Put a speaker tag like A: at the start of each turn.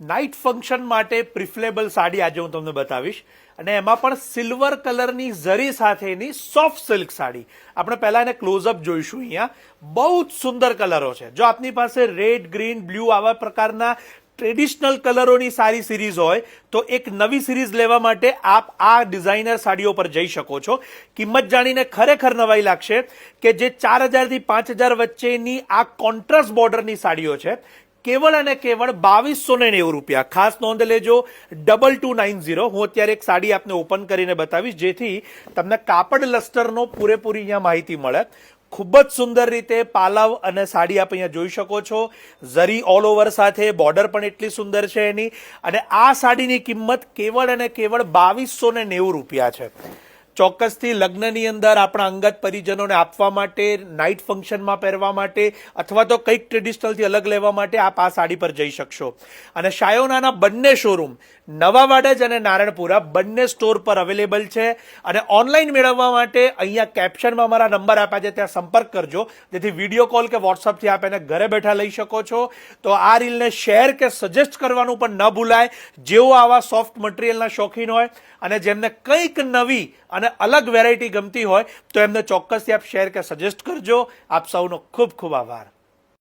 A: Night function માટે preferable sari આજે હું તમને બતાવીશ અને એમાં પણ સિલ્વર કલરની ઝરી સાથેની સોફ્ટ સિલ્ક સાડી. આપણે પહેલા એને ક્લોઝઅપ જોઈશું. અહીંયા બહુ જ સુંદર કલરો છે. જો આપની પાસે રેડ, ગ્રીન, બ્લુ આવા પ્રકારના ટ્રેડિશનલ કલરોની સારી સિરીઝ હોય તો એક નવી સિરીઝ લેવા માટે આપ આ ડિઝાઇનર સાડીઓ પર જઈ શકો છો. કિંમત જાણીને ખરેખર નવાઈ લાગશે કે જે 4,000 થી 5,000 વચ્ચેની આ કોન્ટ્રાસ્ટ બોર્ડરની સાડીઓ છે કેવળ અને કેવળ 2290 રૂપિયા. ખાસ નોંધ લેજો 2290. હું અત્યારે એક સાડી આપને ઓપન કરીને બતાવીશ જેથી તમને કાપડ લસ્ટરનો પૂરેપૂરી અહીંયા માહિતી મળે. ખૂબ જ સુંદર રીતે પાલવ અને સાડી આપ અહીંયા જોઈ શકો છો. ઝરી ઓલ ઓવર સાથે બોર્ડર પણ એટલી સુંદર છે એની. અને આ સાડીની કિંમત કેવળ અને કેવળ 2290 રૂપિયા છે. ચોક્કસથી લગ્નની અંદર આપણા અંગત પરિજનોને આપવા માટે, નાઇટ ફંક્શનમાં પહેરવા માટે અથવા તો કંઈક ટ્રેડિશનલથી અલગ લેવા માટે આપ આ સાડી પર જઈ શકશો. અને શાયોનાના બંને શોરૂમ નવા વાડજ અને નારણપુરા બંને સ્ટોર પર અવેલેબલ છે. અને ઓનલાઈન મેળવવા માટે અહીંયા કેપ્શનમાં મારા નંબર આપ્યા છે, ત્યાં સંપર્ક કરજો જેથી વિડીયો કોલ કે વોટ્સઅપથી આપ એને ઘરે બેઠા લઈ શકો છો. તો આ રીલને શેર કે સજેસ્ટ કરવાનું પણ ન ભૂલાય. જેઓ આવા સોફ્ટ મટીરિયલના શોખીન હોય અને જેમને કંઈક નવી અને અલગ વેરાયટી ગમતી હોય તો એમને ચોક્કસથી આપ શેર કે સજેસ્ટ કરજો. આપ સૌનો ખૂબ ખૂબ આભાર.